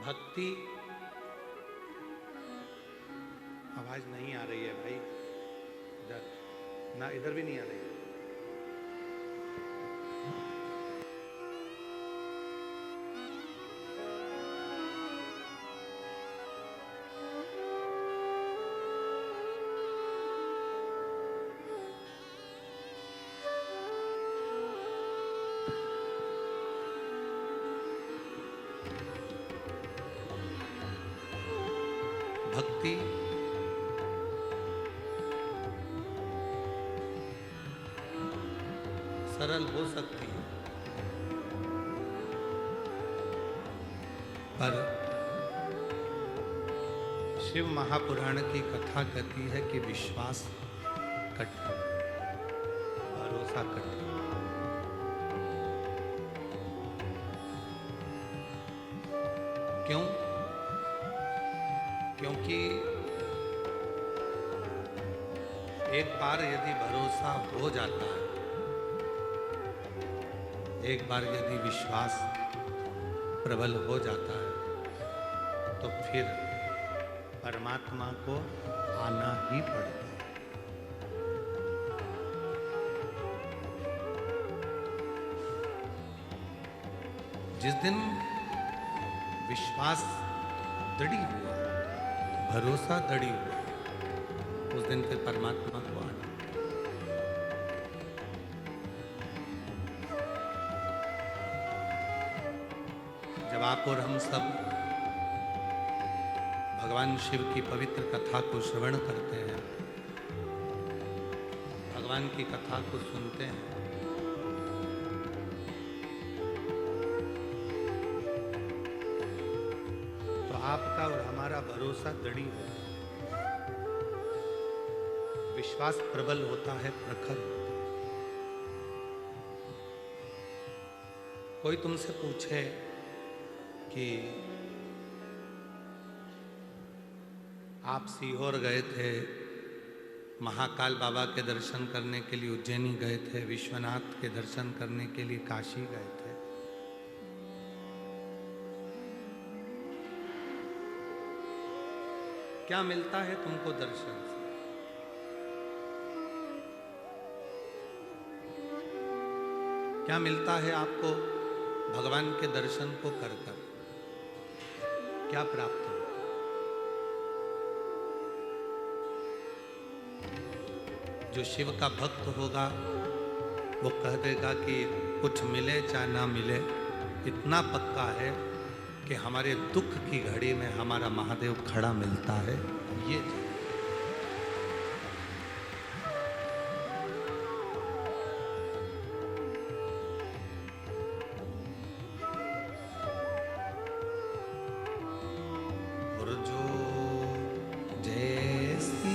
भक्ति। आवाज नहीं आ रही है भाई, इधर ना, इधर भी नहीं आ रही है। भक्ति सरल हो सकती है, पर शिव महापुराण की कथा कहती है कि विश्वास कठिन, भरोसा कठिन। क्यों? क्योंकि एक बार यदि भरोसा हो जाता है, एक बार यदि विश्वास प्रबल हो जाता है, तो फिर परमात्मा को आना ही पड़ता है। जिस दिन विश्वास दृढ़ हुआ, भरोसा दृढ़ हुआ, उस दिन फिर परमात्मा को आना। जब आप और हम सब भगवान शिव की पवित्र कथा को श्रवण करते हैं, भगवान की कथा को सुनते हैं, तो आपका और हमारा भरोसा दृढ़ होता है, विश्वास प्रबल होता है, प्रखर होता है। कोई तुमसे पूछे कि आप सीहोर गए थे, महाकाल बाबा के दर्शन करने के लिए उज्जैनी गए थे, विश्वनाथ के दर्शन करने के लिए काशी गए थे, क्या मिलता है तुमको दर्शन से? क्या मिलता है आपको भगवान के दर्शन को कर कर? क्या प्राप्त हो? जो शिव का भक्त होगा वो कह देगा कि कुछ मिले चाहे ना मिले, इतना पक्का है कि हमारे दुख की घड़ी में हमारा महादेव खड़ा मिलता है। ये और जो जैसी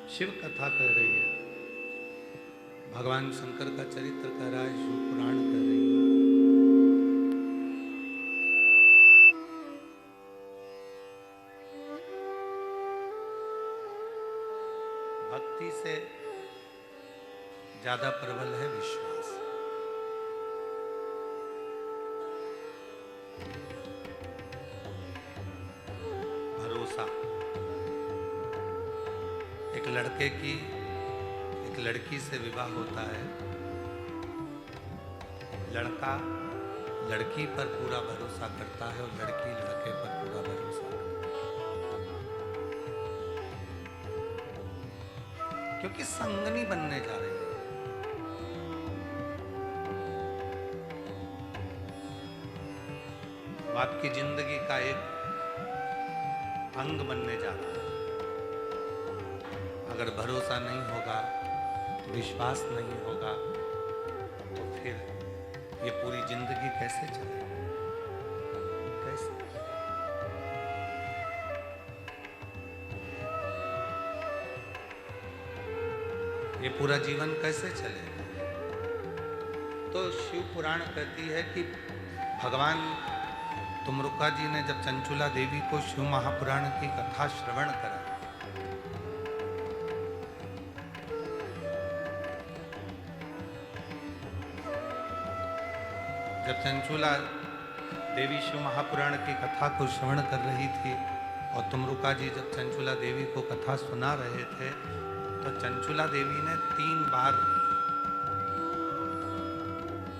शिव कथा कह रही है, भगवान शंकर का चरित्र कह रहा है, शिव पुराण कह रही है। भक्ति से ज्यादा प्रबल है विश्वास। भरोसा। एक लड़के की एक लड़की से विवाह होता है, लड़का लड़की पर पूरा भरोसा करता है और लड़की लड़के पर पूरा भरोसा करती है, क्योंकि संगनी बनने जा रही है। वो आपकी जिंदगी का एक अंग बनने जा रहा है। अगर भरोसा नहीं होगा, विश्वास नहीं होगा, तो फिर ये पूरी जिंदगी कैसे चलेगी? कैसे? ये पूरा जीवन कैसे चलेगा? तो शिव पुराण कहती है कि भगवान तुमरुका जी ने जब चंचुला देवी को शिव महापुराण की कथा श्रवण करा, जब चंचुला देवी शिव महापुराण की कथा को श्रवण कर रही थी और तुमरुका जी जब चंचुला देवी को कथा सुना रहे थे, तो चंचुला देवी ने 3 बार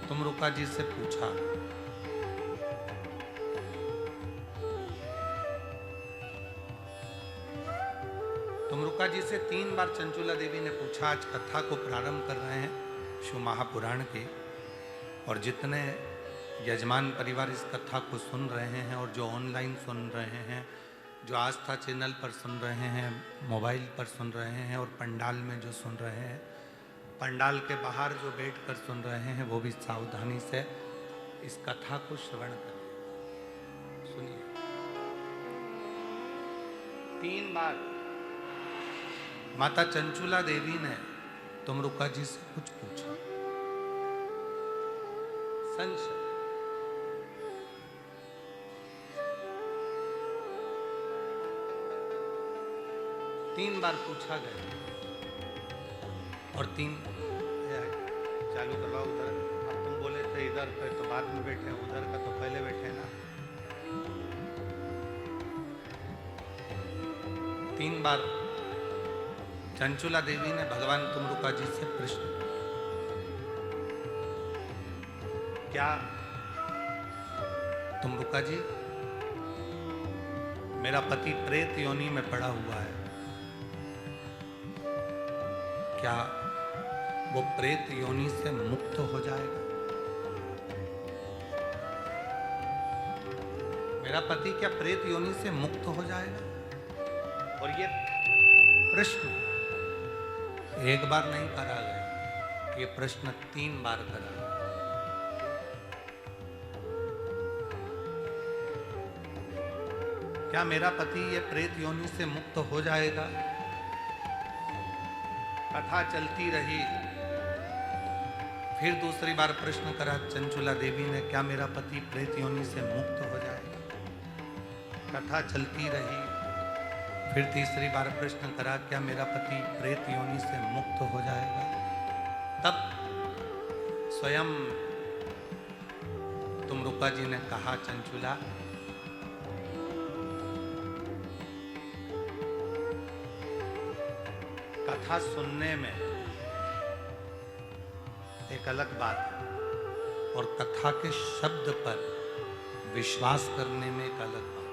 तुमरुका जी से पूछा, तुमरुका जी से 3 बार चंचुला देवी ने पूछा, आज कथा को प्रारंभ कर रहे हैं शिव महापुराण की, और जितने यजमान परिवार इस कथा को सुन रहे हैं और जो ऑनलाइन सुन रहे हैं, जो आस्था चैनल पर सुन रहे हैं, मोबाइल पर सुन रहे हैं और पंडाल में जो सुन रहे हैं, पंडाल के बाहर जो बैठकर सुन रहे हैं, वो भी सावधानी से इस कथा को श्रवण करिए, सुनिए। 3 बार माता चंचुला देवी ने तुमरुका जी से कुछ पूछा, संशय। 3 बार पूछा गया और 3 चालू करवाओ उधर। अब तुम बोले थे इधर पे, तो बाद में बैठे, उधर का तो पहले बैठे ना। 3 बार चंचुला देवी ने भगवान तुमरुका जी से प्रश्न, क्या तुमरुका जी, मेरा पति प्रेत योनि में पड़ा हुआ है, क्या वो प्रेत योनि से मुक्त हो जाएगा? मेरा पति क्या प्रेत योनि से मुक्त हो जाएगा? और ये प्रश्न एक बार नहीं करा गया, ये प्रश्न 3 बार करा गया। क्या मेरा पति ये प्रेत योनि से मुक्त हो जाएगा? कथा चलती रही, फिर दूसरी बार प्रश्न करा चंचुला देवी ने, क्या मेरा पति प्रेत योनि से मुक्त हो जाएगा? कथा चलती रही, फिर तीसरी बार प्रश्न करा, क्या मेरा पति प्रेत योनि से मुक्त हो जाएगा? तब स्वयं तुमरुका जी ने कहा, चंचुला, कथा सुनने में एक अलग बात है और कथा के शब्द पर विश्वास करने में एक अलग बात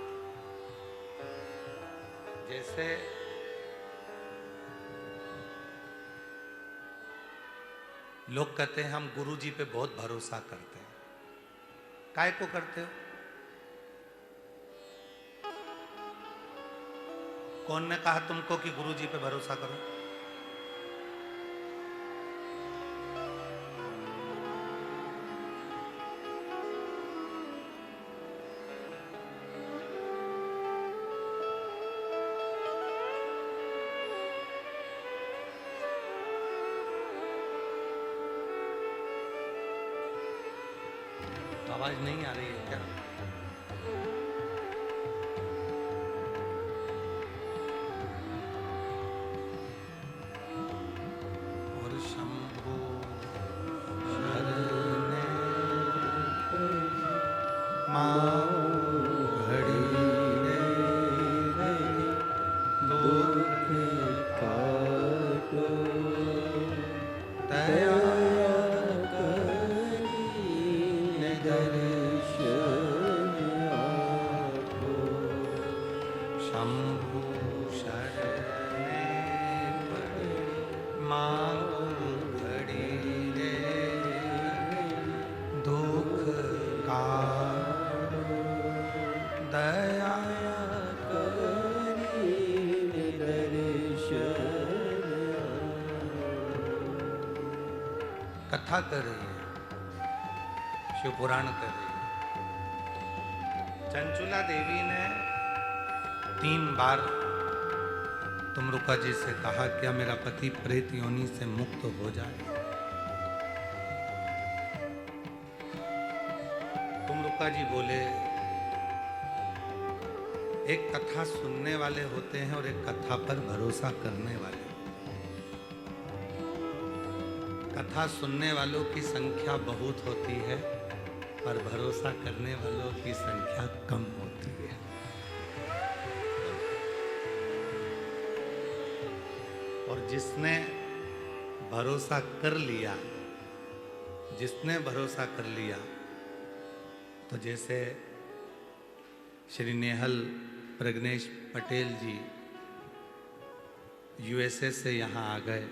है। जैसे लोग कहते हैं हम गुरु जी पे बहुत भरोसा करते हैं। काय को करते हो? कौन ने कहा तुमको कि गुरु जी पे भरोसा करो? आवाज नहीं आ रही है क्या? शंभु शरणे मांगो घड़ी रे दुख का दया कथा कर रही है, शिव पुराण कर रही है। चंचुला देवी ने 3 बार तुमरुका जी से कहा क्या मेरा पति प्रेत योनि से मुक्त हो जाए। तुमरुका जी बोले एक कथा सुनने वाले होते हैं और एक कथा पर भरोसा करने वाले। कथा सुनने वालों की संख्या बहुत होती है पर भरोसा करने वालों की संख्या कम होती है। और जिसने भरोसा कर लिया, जिसने भरोसा कर लिया, तो जैसे श्री नेहल प्रज्ञेश पटेल जी यूएसए से यहाँ आ गए।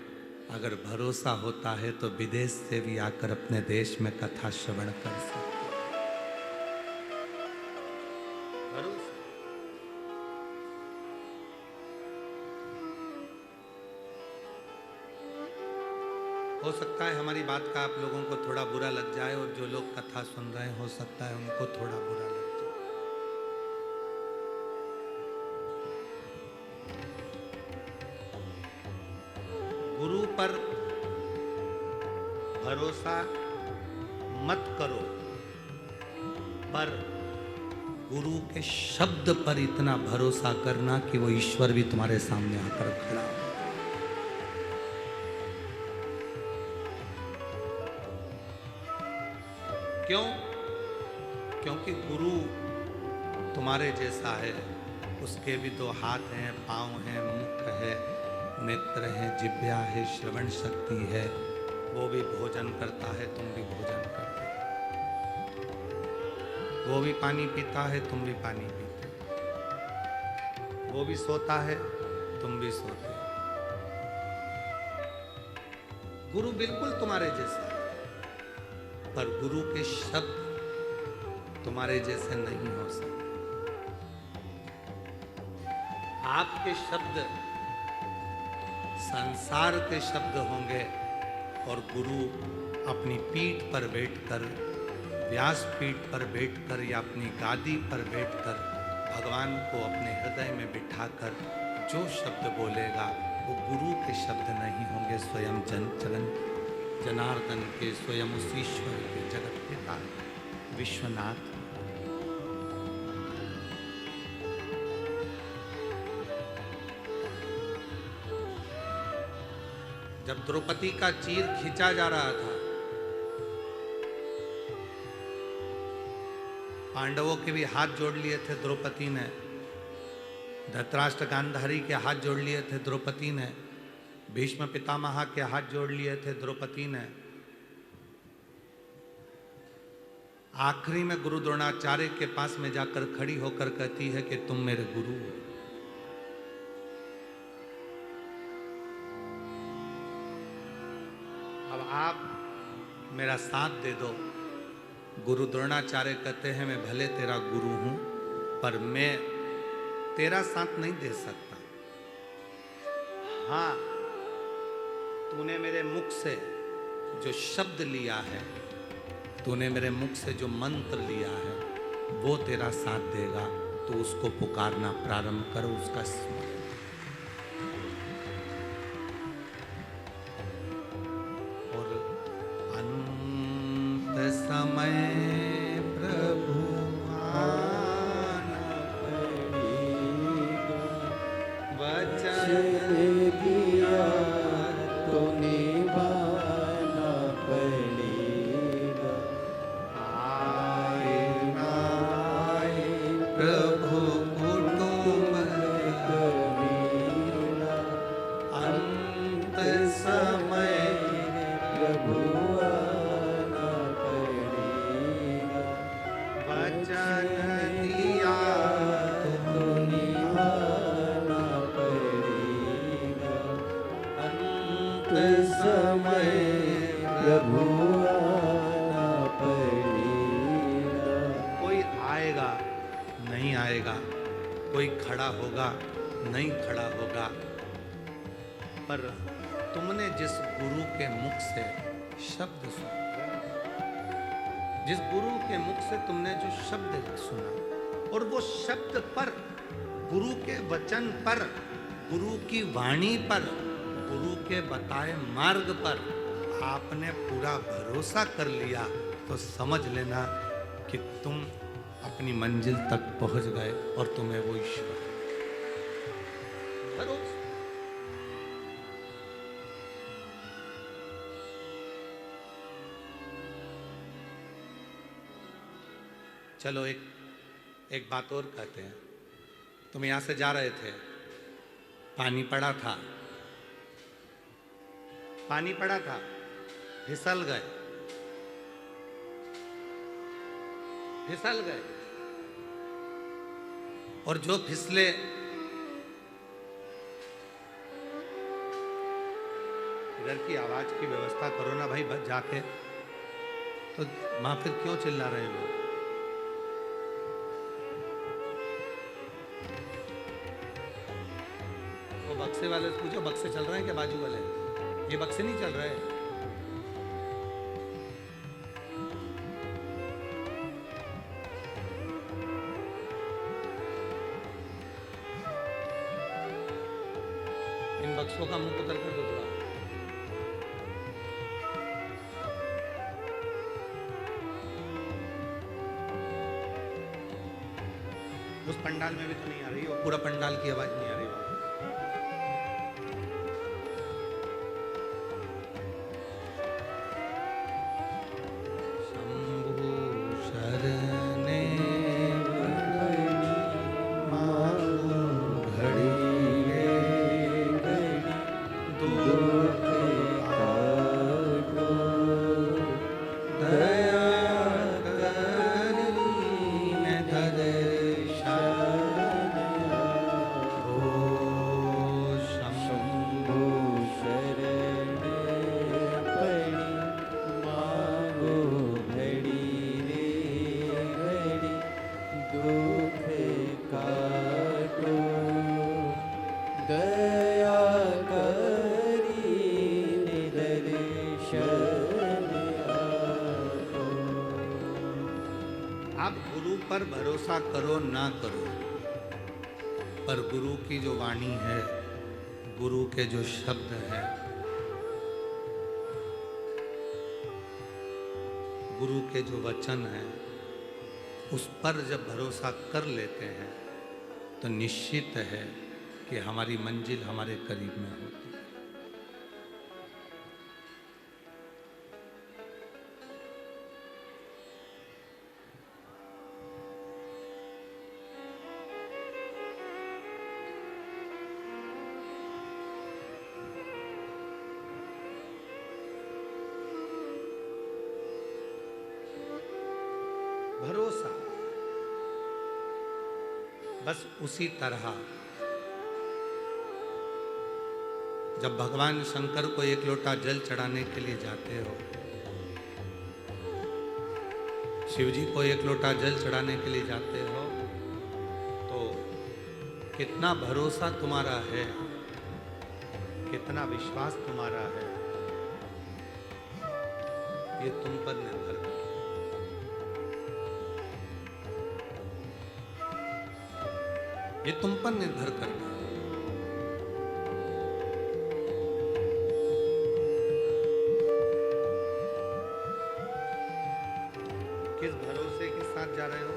अगर भरोसा होता है तो विदेश से भी आकर अपने देश में कथा श्रवण कर सकते। भरोसा हो सकता है हमारी बात का आप लोगों को थोड़ा बुरा लग जाए और जो लोग कथा सुन रहे हैं हो सकता है उनको थोड़ा बुरा लग जाए। गुरु पर भरोसा मत करो, पर गुरु के शब्द पर इतना भरोसा करना कि वो ईश्वर भी तुम्हारे सामने आकर खड़ा हो। क्यों? क्योंकि गुरु तुम्हारे जैसा है, उसके भी 2 हाथ हैं, पांव हैं, मुख है, नेत्र है, जिह्वा है, श्रवण शक्ति है। वो भी भोजन करता है, तुम भी भोजन करते हो। वो भी पानी पीता है, तुम भी पानी पीते हो। वो भी सोता है, तुम भी सोते हो। गुरु बिल्कुल तुम्हारे जैसा है, पर गुरु के शब्द तुम्हारे जैसे नहीं हो सकते। आपके शब्द संसार के शब्द होंगे और गुरु अपनी पीठ पर बैठकर, व्यास पीठ पर बैठकर या अपनी गादी पर बैठकर भगवान को अपने हृदय में बिठाकर जो शब्द बोलेगा वो गुरु के शब्द नहीं होंगे, स्वयं जनार्दन के, स्वयं उस ईश्वर के, जगत पिता विश्वनाथ। जब द्रौपदी का चीर खींचा जा रहा था, पांडवों के भी हाथ जोड़ लिए थे द्रौपदी ने, धृतराष्ट्र गांधारी के हाथ जोड़ लिए थे द्रौपदी ने, भीष्म पितामह के हाथ जोड़ लिए थे द्रौपदी ने। आखिरी में गुरु द्रोणाचार्य के पास में जाकर खड़ी होकर कहती है कि तुम मेरे गुरु हो। अब आप मेरा साथ दे दो। गुरु द्रोणाचार्य कहते हैं मैं भले तेरा गुरु हूं पर मैं तेरा साथ नहीं दे सकता। हाँ, तूने मेरे मुख से जो शब्द लिया है, तूने मेरे मुख से जो मंत्र लिया है वो तेरा साथ देगा। तो उसको पुकारना प्रारंभ करो, उसका स्मरण। और अंत समय प्रभु आना पड़ेगा, वचन दिया तो निभाना पड़ेगा। आए ना आए प्रभु कुटुंब कोई खड़ा होगा, नहीं खड़ा होगा, पर तुमने जिस गुरु के मुख से शब्द सुना, जिस गुरु के मुख से तुमने जो शब्द सुना, और वो शब्द पर, गुरु के वचन पर, गुरु की वाणी पर, गुरु के बताए मार्ग पर आपने पूरा भरोसा कर लिया, तो समझ लेना कि तुम अपनी मंजिल तक पहुंच गए और तुम्हें वो ईश्वर भरोसा। चलो एक बात और कहते हैं। तुम यहां से जा रहे थे, पानी पड़ा था, पानी पड़ा था, फिसल गए, फिसल गए, और जो फिसले इधर की आवाज की व्यवस्था करो ना भाई, बच जाके। तो मां फिर क्यों चिल्ला रहे हो? वो बक्से वाले से पूछो, बक्से चल रहे हैं क्या बाजू वाले? ये बक्से नहीं चल रहे। इन बक्सों का मुंह उतर कर दो थोड़ा। उस पंडाल में भी तो नहीं आ रही, और पूरा पंडाल की आवाज नहीं आ रही। पर भरोसा करो ना करो, पर गुरु की जो वाणी है, गुरु के जो शब्द हैं, गुरु के जो वचन हैं, उस पर जब भरोसा कर लेते हैं तो निश्चित है कि हमारी मंजिल हमारे करीब में होती है। भरोसा बस उसी तरह जब भगवान शंकर को एक लोटा जल चढ़ाने के लिए जाते हो, शिव जी को एक लोटा जल चढ़ाने के लिए जाते हो, तो कितना भरोसा तुम्हारा है, कितना विश्वास तुम्हारा है, ये तुम पर निर्भर करता है। ये तुम पर निर्भर करता है। किस भरोसे के साथ जा रहे हो,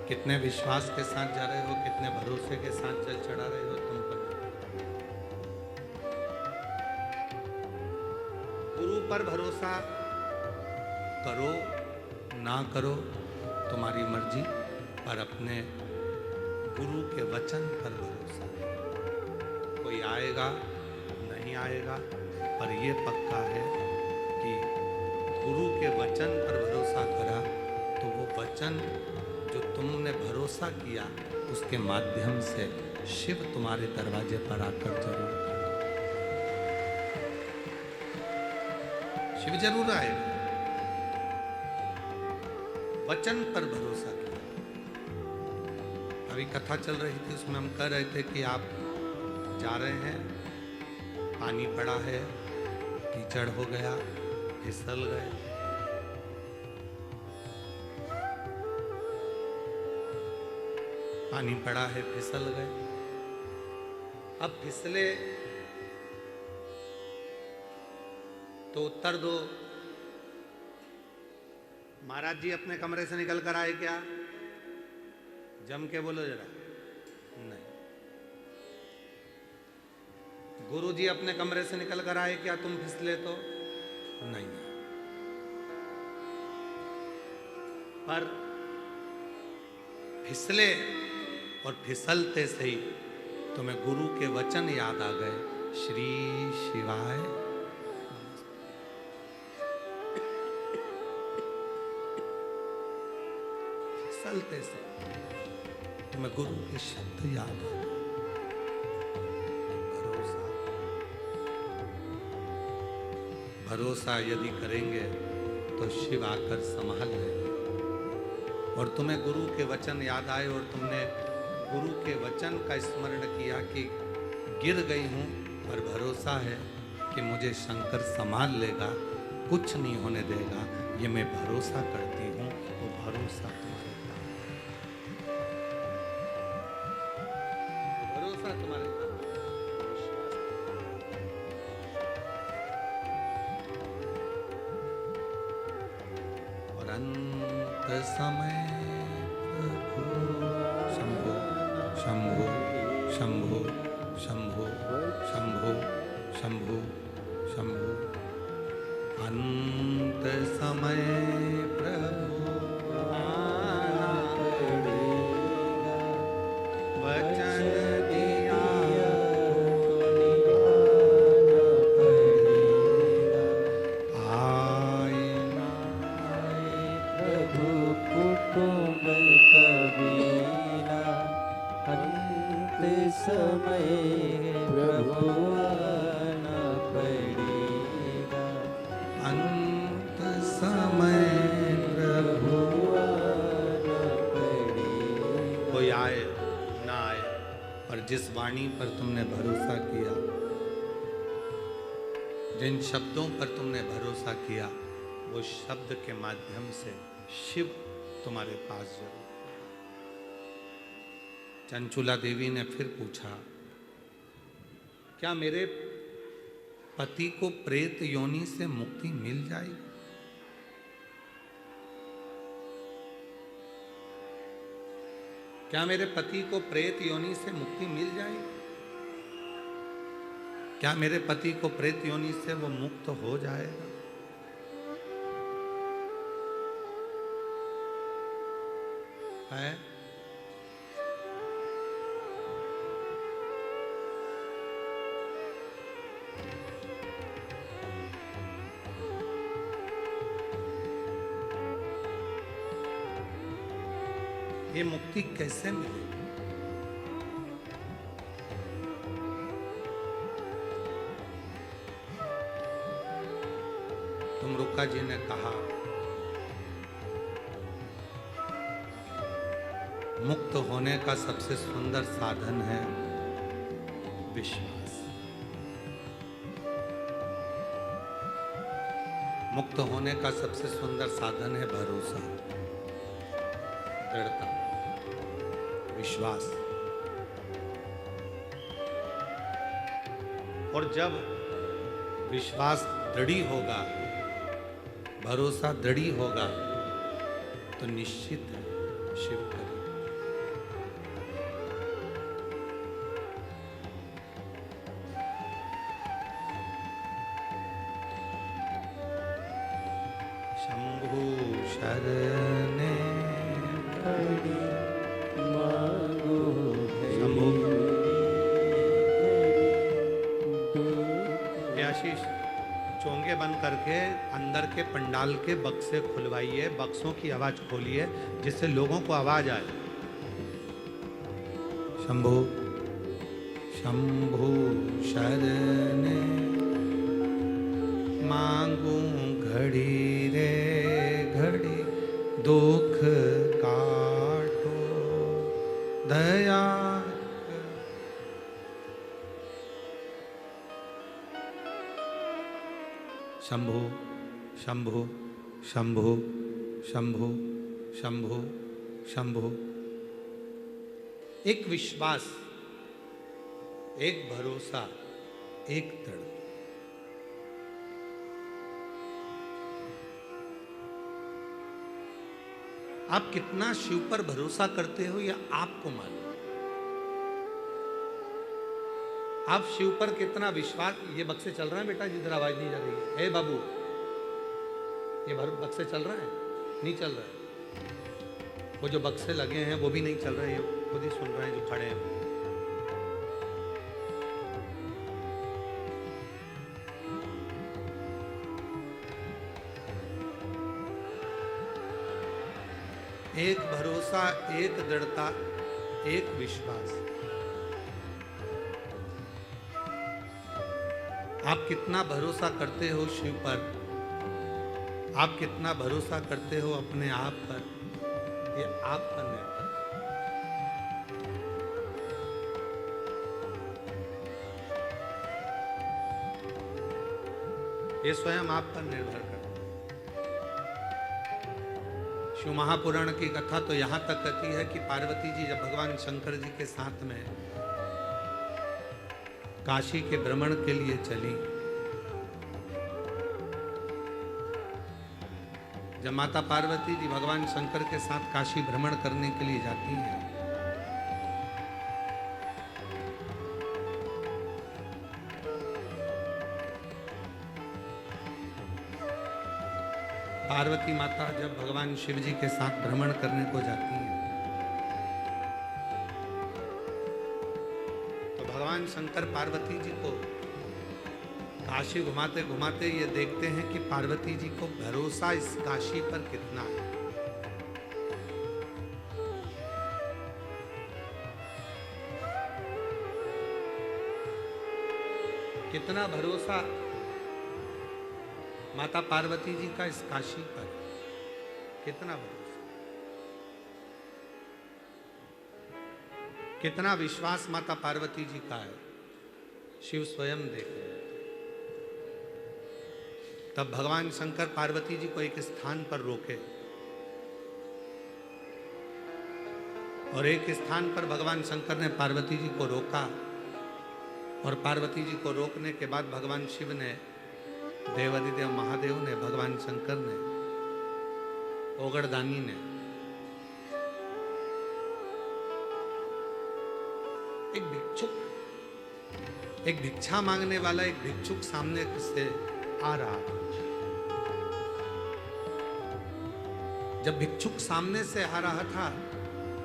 कितने विश्वास के साथ जा रहे हो, कितने भरोसे के साथ जल चढ़ा रहे हो, तुम पर। गुरु पर भरोसा करो ना करो तुम्हारी मर्जी, पर अपने गुरु के वचन पर भरोसा। कोई आएगा नहीं आएगा, पर यह पक्का है कि गुरु के वचन पर भरोसा करा तो वो वचन जो तुमने भरोसा किया, उसके माध्यम से शिव तुम्हारे दरवाजे पर आकर जरूर खड़ा, शिव जरूर आएगा। वचन पर भरोसा किया, अभी कथा चल रही थी, उसमें हम कह रहे थे कि आप जा रहे हैं, पानी पड़ा है, कीचड़ हो गया, फिसल गए, पानी पड़ा है, फिसल गए। अब फिसले तो उत्तर दो, महाराज जी अपने कमरे से निकल कर आए क्या? जम के बोलो जरा। नहीं। गुरु जी अपने कमरे से निकल कर आए क्या तुम फिसले तो? नहीं। पर फिसले और फिसलते से ही तुम्हें गुरु के वचन याद आ गए, श्री शिवाय। फिसलते से तुम्हें गुरु के शब्द याद आ गए। भरोसा, भरोसा यदि करेंगे तो शिव आकर संभाल लेंगे। और तुम्हें गुरु के वचन याद आए और तुमने गुरु के वचन का स्मरण किया कि गिर गई हूँ पर भरोसा है कि मुझे शंकर संभाल लेगा, कुछ नहीं होने देगा, ये मैं भरोसा करती हूँ। वो भरोसा तुम्हारे काम, भरोसा तुम्हारे काम, और अंत समय शंभो शंभो शंभो शंभो शंभो शंभो शंभो, अंत समय प्रभु आना पड़ेगा, वचन दिया तो निभाना पड़ेगा, आए ना प्रभु कुटुंब कबीरा, अंत समय प्रभु आना पड़ेगा, अंत समय प्रभु आना पड़ेगा। कोई आए ना आए, पर जिस वाणी पर तुमने भरोसा किया, जिन शब्दों पर तुमने भरोसा किया, वो शब्द के माध्यम से शिव तुम्हारे पास जरूर। चंचुला देवी ने फिर पूछा, क्या मेरे पति को प्रेत योनि से मुक्ति मिल जाएगी? क्या मेरे पति को प्रेत योनि से मुक्ति मिल जाएगी? क्या मेरे पति को प्रेत योनि से वो मुक्त हो जाएगा? है? ये मुक्ति कैसे मिलेगी? तुमरुका जी ने कहा, मुक्त होने का सबसे सुंदर साधन है विश्वास। मुक्त होने का सबसे सुंदर साधन है भरोसा, दृढ़ता, विश्वास। और जब विश्वास दृढ़ी होगा, भरोसा दृढ़ी होगा, तो निश्चित है शिव करेगा। शंभु शरणे खड़ी मांगो शंभु। है आशीष, चोंगे बंद करके अंदर के पंडाल के बक्से खुलवाइए, बक्सों की आवाज खोलिए जिससे लोगों को आवाज आए। शंभु शंभु शरणे मांगू घड़ी रे घड़ी, दुख काटो शंभो शंभो शंभो शंभो शंभो शंभो। एक विश्वास, एक भरोसा, एक दृढ़। आप कितना शिव पर भरोसा करते हो यह आपको मालूम। आप शिव पर कितना विश्वास। ये बक्से चल रहा है बेटा, जिधर आवाज नहीं जा रही है। ए बाबू, ये बक्से चल रहा है? नहीं चल रहा है। वो जो बक्से लगे हैं वो भी नहीं चल रहे हैं, खुद ही सुन रहे हैं जो खड़े हैं। एक भरोसा, एक दृढ़ता, एक विश्वास। आप कितना भरोसा करते हो शिव पर, आप कितना भरोसा करते हो अपने आप पर, ये आप पर निर्भर। ये स्वयं आप पर निर्भर करता है। शिव महापुराण की कथा तो यहां तक कहती है कि पार्वती जी जब भगवान शंकर जी के साथ में काशी के भ्रमण के लिए चली, जब माता पार्वती जी भगवान शंकर के साथ काशी भ्रमण करने के लिए जाती हैं, पार्वती माता जब भगवान शिव जी के साथ भ्रमण करने को जाती हैं तो भगवान शंकर पार्वती जी को काशी घुमाते घुमाते ये देखते हैं कि पार्वती जी को भरोसा इस काशी पर कितना है। कितना भरोसा माता पार्वती जी का इस काशी पर, कितना भरोसा, कितना विश्वास माता पार्वती जी का है, शिव स्वयं देख रहे हैं। तब भगवान शंकर पार्वती जी को एक स्थान पर रोके और एक स्थान पर भगवान शंकर ने पार्वती जी को रोका और पार्वती जी को रोकने के बाद भगवान शिव ने, देवादिदेव महादेव ने, भगवान शंकर ने, ओगड़दानी ने एक भिक्षुक, एक भिक्षा मांगने वाला एक भिक्षुक सामने से आ रहा था। जब भिक्षुक सामने से आ रहा था,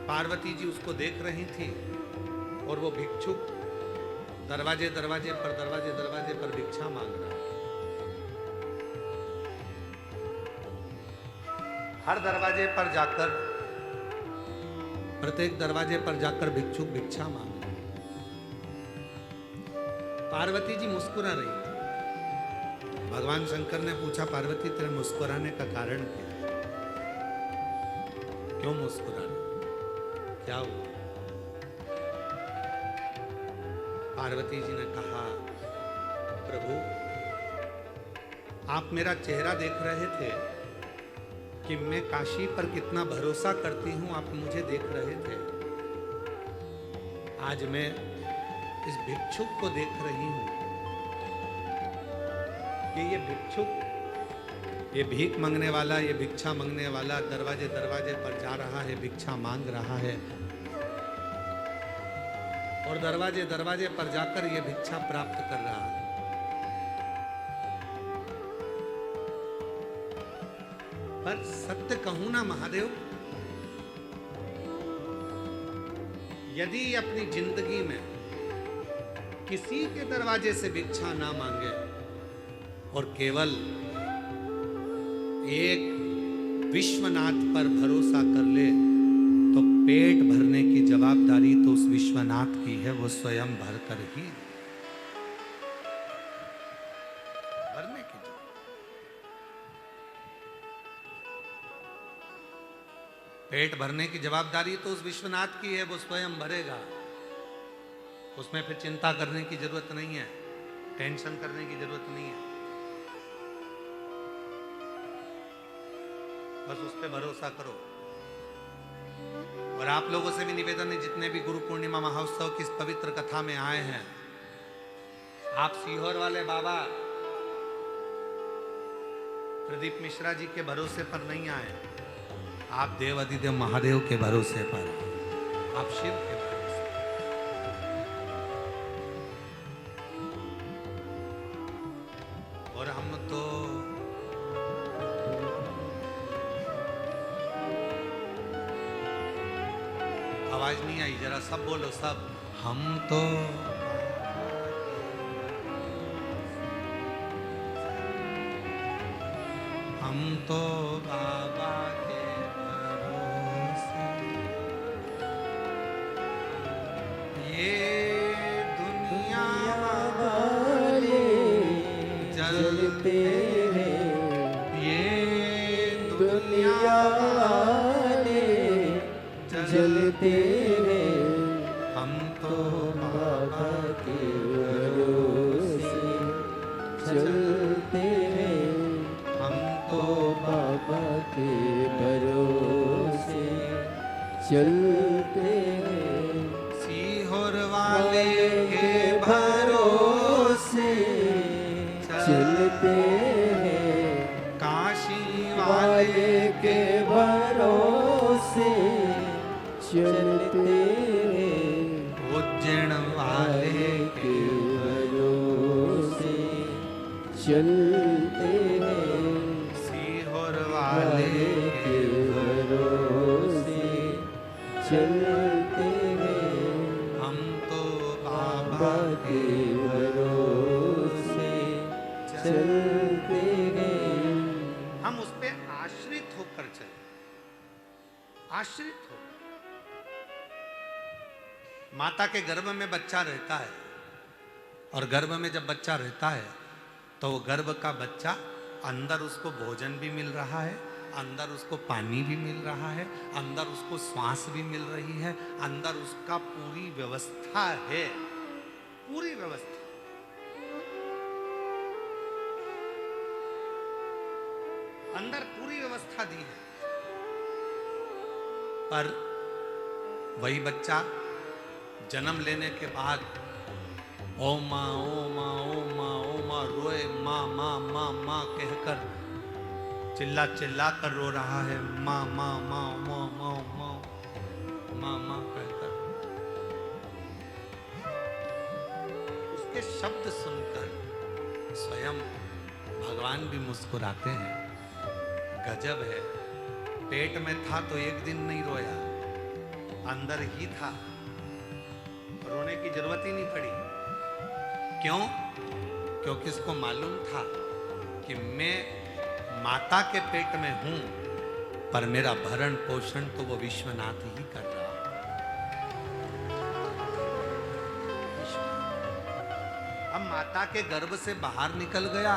पार्वती जी उसको देख रही थी और वो भिक्षुक दरवाजे दरवाजे पर भिक्षा मांग रहा। हर दरवाजे पर जाकर, प्रत्येक दरवाजे पर जाकर भिक्षुक भिक्षा मांग रहा। पार्वती जी मुस्कुरा रही थी। भगवान शंकर ने पूछा, पार्वती तेरे मुस्कुराने का कारण क्या है? क्यों मुस्कुरा रही? क्या हुआ? पार्वती जी ने कहा, प्रभु आप मेरा चेहरा देख रहे थे कि मैं काशी पर कितना भरोसा करती हूं, आप मुझे देख रहे थे। आज मैं इस भिक्षुक को देख रही हूं कि ये भिक्षुक, ये भीख मांगने वाला, ये भिक्षा मांगने वाला दरवाजे दरवाजे पर जा रहा है, भिक्षा मांग रहा है और दरवाजे दरवाजे पर जाकर ये भिक्षा प्राप्त कर रहा है। पर सत्य कहूं ना महादेव, यदि अपनी जिंदगी में किसी के दरवाजे से भिक्षा ना मांगे और केवल एक विश्वनाथ पर भरोसा कर ले, तो पेट भरने की जवाबदारी तो उस विश्वनाथ की है, वो स्वयं भरकर ही भरने की। पेट भरने की जवाबदारी तो उस विश्वनाथ की है, वो स्वयं भरेगा। उसमें फिर चिंता करने की जरूरत नहीं है, टेंशन करने की जरूरत नहीं है। बस उस पर भरोसा करो। और आप लोगों से भी निवेदन है, जितने भी गुरु पूर्णिमा महोत्सव की इस पवित्र कथा में आए हैं, आप सीहोर वाले बाबा प्रदीप मिश्रा जी के भरोसे पर नहीं आए, आप देव अधिदेव महादेव के भरोसे पर आए, आप शिव के भरोसे। और हम तो आवाज नहीं आई, जरा सब बोलो, सब। हम तो बाबा के भरोसे, ये दुनिया वाले जलते हैं, ये दुनिया वाले जलते हैं, हम तो बाबा के भरोसे चलते हैं, हम तो बाबा के भरोसे चलते हैं, सीहोर वाले के भरोसे चलते हैं, काशी वाले वाले के भरोसे चलते हैं, उज्जैन वाले के भरोसे चलते हैं, सीहोर वाले वाले के भरोसे चलते हैं, हम तो बाबा बाबा के भरोसे चलते हैं। हम उस पे आश्रित होकर चले, आश्रित हो। माता के गर्भ में बच्चा रहता है, और गर्भ में जब बच्चा रहता है तो वो गर्भ का बच्चा, अंदर उसको भोजन भी मिल रहा है, अंदर उसको पानी भी मिल रहा है, अंदर उसको श्वास भी मिल रही है, अंदर उसका पूरी व्यवस्था है, पूरी व्यवस्था। अंदर पूरी व्यवस्था दी है। पर वही बच्चा जन्म लेने के बाद ओ माँ ओ माँ ओ माँ ओ माँ रोए, माँ माँ माँ माँ कहकर चिल्ला चिल्ला कर रो रहा है, माँ माँ माँ माँ माँ माँ माँ माँ कहकर। उसके शब्द सुनकर स्वयं भगवान भी मुस्कुराते हैं। गजब है, पेट में था तो एक दिन नहीं रोया, अंदर ही था, रोने की जरूरत ही नहीं पड़ी। क्यों? क्योंकि उसको मालूम था कि मैं माता के पेट में हूं, पर मेरा भरण पोषण तो वो विश्वनाथ ही कर रहा है। अब माता के गर्भ से बाहर निकल गया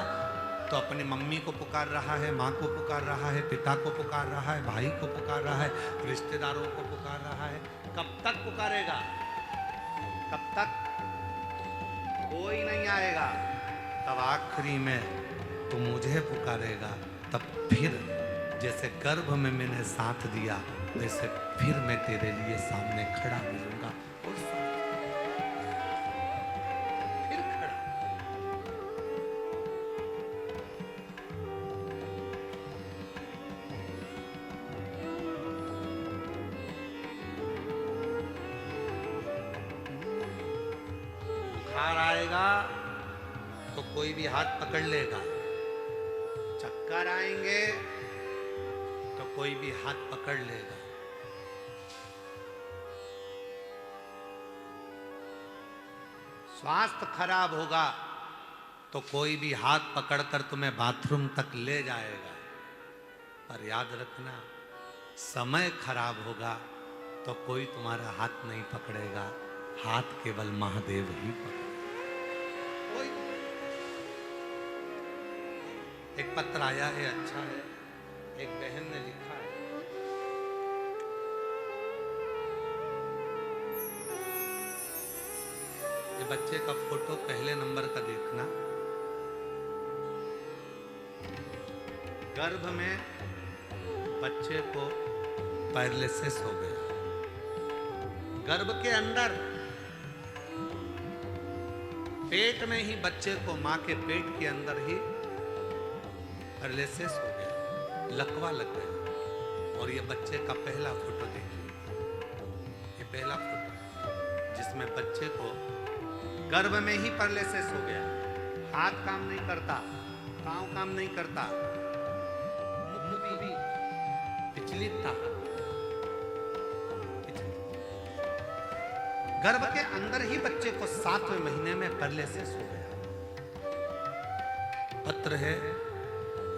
तो अपनी मम्मी को पुकार रहा है, माँ को पुकार रहा है, पिता को पुकार रहा है, भाई को पुकार रहा है, रिश्तेदारों को पुकार रहा है। कब तक पुकारेगा? कब तक? कोई नहीं आएगा। तब आखिरी में तू मुझे पुकारेगा, तब फिर जैसे गर्भ में मैंने साथ दिया, वैसे फिर मैं तेरे लिए सामने खड़ा मिलूंगा। और फिर खड़ा। बुखार आएगा तो कोई भी हाथ पकड़ लेगा, चक्कर आएंगे तो कोई भी हाथ पकड़ लेगा। स्वास्थ्य खराब होगा तो कोई भी हाथ पकड़कर तुम्हें बाथरूम तक ले जाएगा। पर याद रखना, समय खराब होगा तो कोई तुम्हारा हाथ नहीं पकड़ेगा, हाथ केवल महादेव ही पकड़ेगा। एक पत्र आया है, अच्छा है, एक बहन ने लिखा है, ये बच्चे का फोटो पहले नंबर का देखना। गर्भ में बच्चे को पैरालिसिस हो गया। गर्भ के अंदर पेट में ही बच्चे को, मां के पेट के अंदर ही पैरालिसिस हो गया, लकवा लग गया। और ये बच्चे का पहला फोटो देखिए, ये पहला फोटो जिसमें बच्चे को गर्भ में ही पैरालिसिस हो गया। हाथ काम नहीं करता, पांव काम नहीं करता, मुख भी विचलित था। गर्भ के अंदर ही बच्चे को 7वें महीने में पैरालिसिस हो गया। पत्र है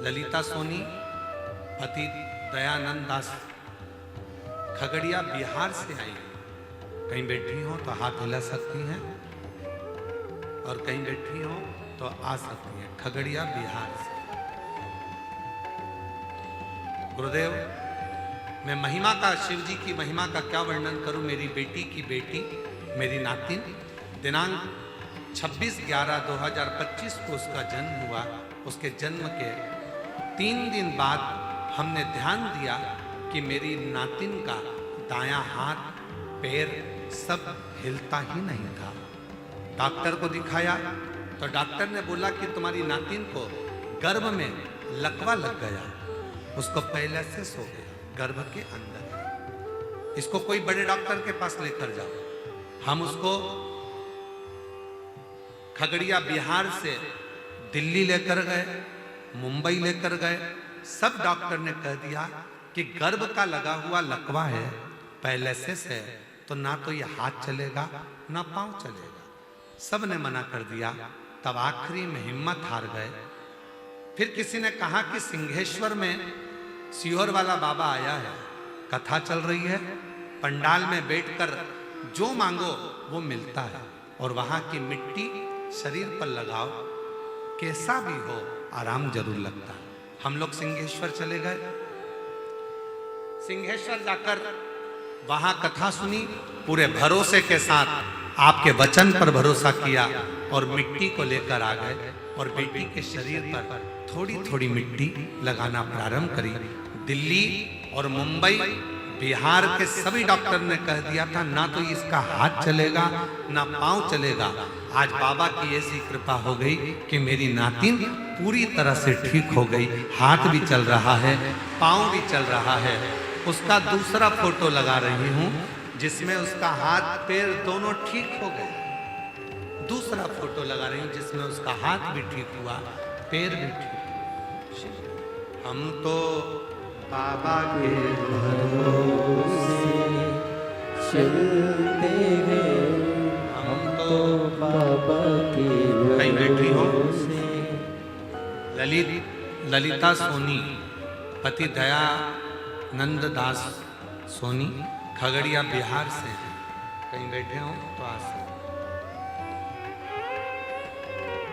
ललिता सोनी, पति दयानंद दास, खगड़िया बिहार से आई। कहीं बैठी हो तो हाथ हिला सकती हैं और कहीं बैठी हो तो आ सकती हैं। खगड़िया बिहार से। गुरुदेव, मैं महिमा का, शिव जी की महिमा का क्या वर्णन करूं। मेरी बेटी की बेटी, मेरी नातिन, दिनांक 26/11/2025 को उसका जन्म हुआ। उसके जन्म के 3 दिन बाद हमने ध्यान दिया कि मेरी नातिन का दायां हाथ, पैर सब हिलता ही नहीं था। डॉक्टर को दिखाया तो डॉक्टर ने बोला कि तुम्हारी नातिन को गर्भ में लकवा लग गया, उसको पैरालिसिस हो गया गर्भ के अंदर। इसको कोई बड़े डॉक्टर के पास लेकर जाओ। हम उसको खगड़िया बिहार से दिल्ली लेकर गए, मुंबई लेकर गए। सब डॉक्टर ने कह दिया कि गर्भ का लगा हुआ लकवा है, पैरालिसिस है, तो ना तो ये हाथ चलेगा ना पांव चलेगा। सब ने मना कर दिया। तब आखिरी में हिम्मत हार गए। फिर किसी ने कहा कि सिंहेश्वर में सीहोर वाला बाबा आया है, कथा चल रही है, पंडाल में बैठकर जो मांगो वो मिलता है, और वहां की मिट्टी शरीर पर लगाओ, कैसा भी हो आराम जरूर लगता है। हम लोग सिंहेश्वर चले गए। सिंहेश्वर जाकर वहां कथा सुनी, पूरे भरोसे के साथ आपके वचन पर भरोसा किया और मिट्टी को लेकर आ गए और बेटी के शरीर पर थोड़ी थोड़ी मिट्टी लगाना प्रारंभ करी। दिल्ली और मुंबई, बिहार के सभी डॉक्टर ने कह दिया था ना तो इसका हाथ चलेगा ना पांव चलेगा। आज बाबा की ऐसी कृपा हो गई कि मेरी नातिन पूरी तरह से ठीक हो गई। हाथ भी चल रहा है, पांव भी चल रहा है। उसका दूसरा फोटो लगा रही हूं जिसमें उसका हाथ पैर दोनों ठीक हो गए। दूसरा फोटो लगा रही हूं जिसमें उसका हाथ भी ठीक हुआ, पैर भी ठीक हुआ। हम तो बाबा के भरोसे चलते हैं, हम तो बाबा के कहीं बैठी हो। भरोसे। ललिता सोनी, पति दयानंद दास सोनी, खगड़िया बिहार से हैं। कहीं बैठे हो तो आ सकते।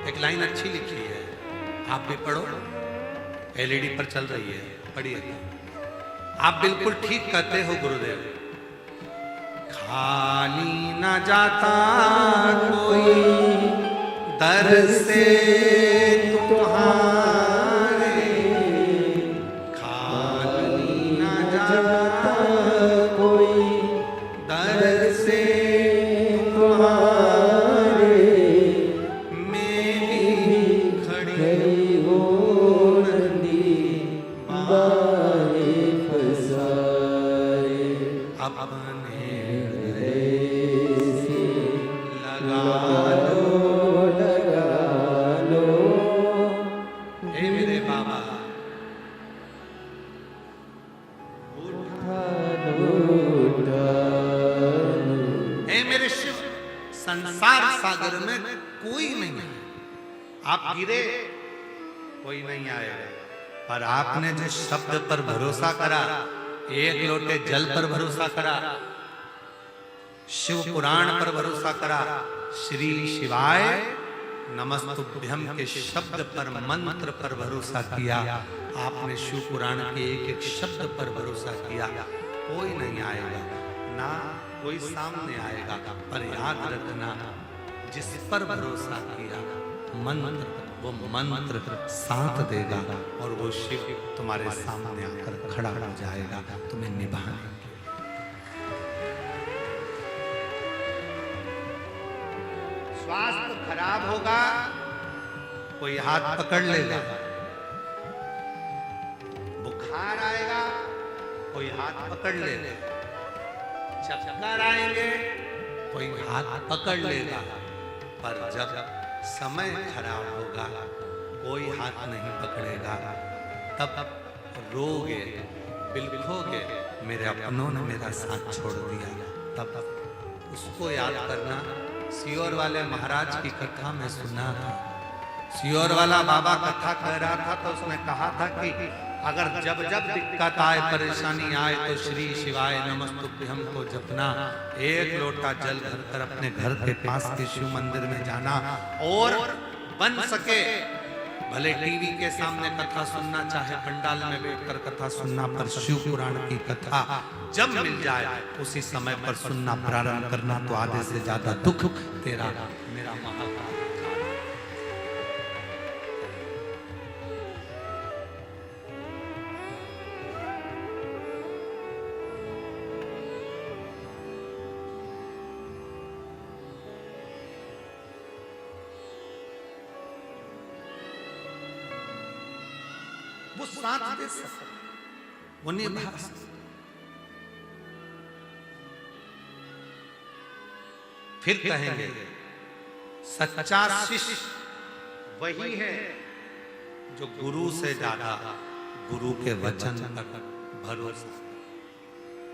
एक लाइन अच्छी लिखी है, आप भी पढ़ो, एलईडी पर चल रही है, पढ़िए। आप बिल्कुल ठीक कहते हो गुरुदेव। खाली न जाता कोई दर से तुम्हारे, खाली न जाता कोई दर से तुम्हारे, मैं भी खड़ी हो नदी बाए फसाए, अपने से लगा लो। हे मेरे बाबा, हे मेरे शिव, संसार सागर में कोई नहीं है। आप गिरे कोई नहीं आएगा, पर आपने जो शब्द पर भरोसा करा, एक लोटे जल पर भरोसा करा, शिव पुराण पर भरोसा करा, श्री शिवाय नमस्तुभ्यम के शब्द पर, मंत्र पर भरोसा किया। आपने शिव पुराण के एक एक शब्द पर भरोसा किया। कोई नहीं आएगा, ना कोई सामने आएगा, पर याद रखना जिस पर भरोसा किया मंत्र, वो मंत्र साथ देगा और वो शिव तुम्हारे सामने आकर खड़ा हो जाएगा तुम्हें निभाने। स्वास्थ्य खराब होगा, कोई हाथ पकड़ लेगा। बुखार आएगा, कोई हाथ पकड़ लेगा। चक्कर आएंगे, कोई हाथ पकड़ लेगा। पर जब समय खराब होगा, कोई हाथ नहीं पकड़ेगा। तब रोगे, बिलखोगे, मेरे अपनों ने मेरा साथ छोड़ दिया। तब उसको याद करना। सियोर वाले महाराज की कथा में सुना था, सियोर वाला बाबा कथा कह रहा था तो उसने कहा था कि अगर जब जब दिक्कत आए, परेशानी आए तो श्री शिवाय नमस्तुभ्यं को जपना। एक लोटा जल भरकर अपने घर के पास के शिव मंदिर में जाना और बन सके भले टीवी के सामने कथा सुनना, चाहे पंडाल में बैठकर कथा सुनना, पर शिव पुराण की कथा जब मिल जाए उसी समय पर सुनना प्रारंभ करना, तो आधे से ज्यादा दुख तेरा मेरा महाकाल। वो साथ दे सकते, वो निभा सकते। फिर कहेंगे सच्चा शिष्य वही है जो गुरु से ज्यादा गुरु के वचन पर भरोसा,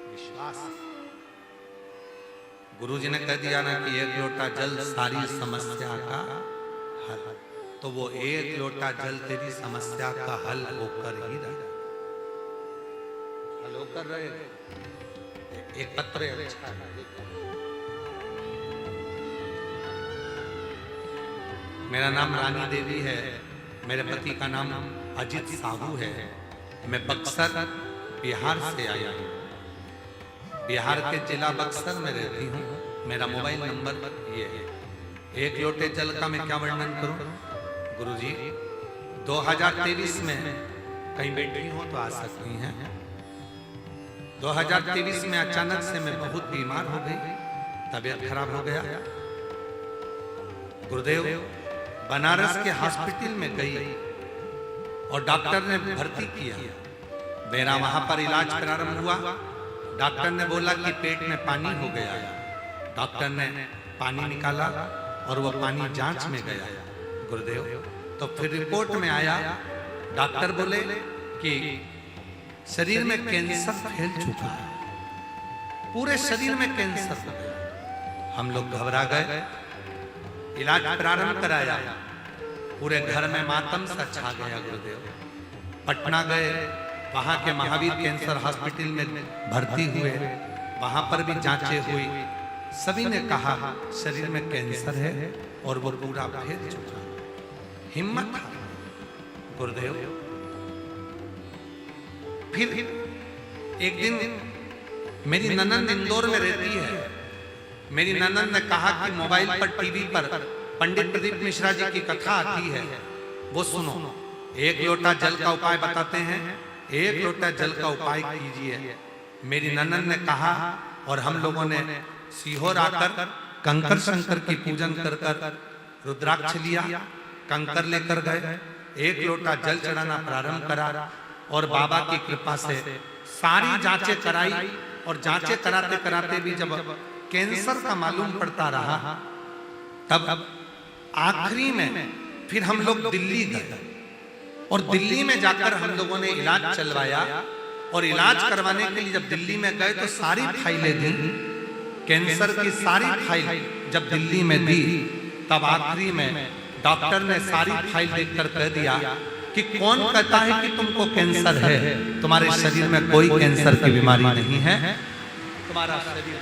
विश्वास। गुरु जी ने कह दिया ना कि एक लोटा जल सारी समस्या का हल, तो वो एक लोटा जल तेरी समस्या का हल होकर ही रहे, हल होकर रहे। एक पत्र अच्छा है, मेरा नाम रानी देवी है, मेरे पति का नाम अजित साहू है। मैं बक्सर बिहार से आया हूँ, बिहार के जिला बक्सर में रहती हूँ। मेरा मोबाइल नंबर ये है। एक लोटे जल का मैं क्या वर्णन करूँ गुरुजी? 2023 में कहीं बैठी हो तो आ सकती हैं। 2023 में अचानक से मैं बहुत बीमार हो गई, तबीयत खराब हो गया। गुरुदेव बनारस के हॉस्पिटल में गई और डॉक्टर ने भर्ती किया। मेरा वहां पर इलाज प्रारंभ हुआ। डॉक्टर ने बोला कि पेट में पानी हो गया। डॉक्टर ने पानी निकाला और वो पानी जांच में गया गुरुदेव। तो फिर रिपोर्ट में आया, डॉक्टर बोले कि शरीर में कैंसर फैल चुका है, पूरे शरीर में कैंसर हो गया। हम लोग घबरा गए, इलाज प्रारंभ कराया। पूरे घर में मातम सा छा गया गुरुदेव। पटना गए, वहां के महावीर कैंसर हॉस्पिटल में भर्ती हुए। वहां पर भी जांचें हुई, सभी ने कहा शरीर में कैंसर है और वो पूरा फैल चुका है। हिम्मत गुरुदेव। फिर एक दिन मेरी ननद इंदौर में रहती है। मेरी ननद ने कहा कि मोबाइल पर टीवी पर पंडित प्रदीप मिश्रा जी की कथा आती है, वो सुनो। एक लोटा जल का उपाय बताते हैं, एक लोटा जल का उपाय कीजिए। मेरी ननद ने कहा और हम लोगों ने सीहोर आकर कंकर शंकर की पूजन कर कर रुद्राक्ष लिया, कंकर लेकर गए, एक लोटा जल चढ़ाना प्रारंभ करा और बाबा की कृपा से सारी जांचें कराई। और जांचें कराते कराते भी जब कैंसर का मालूम पड़ता रहा, तब आखिरी में फिर हम लोग दिल्ली गए और दिल्ली में जाकर हम लोगों ने इलाज चलवाया। और इलाज करवाने के लिए जब दिल्ली में गए तो सारी फाइलें दी, कैंसर की सारी फाइल जब दिल्ली में दी, तब आखिरी में डॉक्टर ने सारी फाइल देखकर कह दिया कि कौन कहता है कि तुमको कैंसर है? तुम्हारे शरीर में कोई कैंसर की बीमारी नहीं है, तुम्हारा शरीर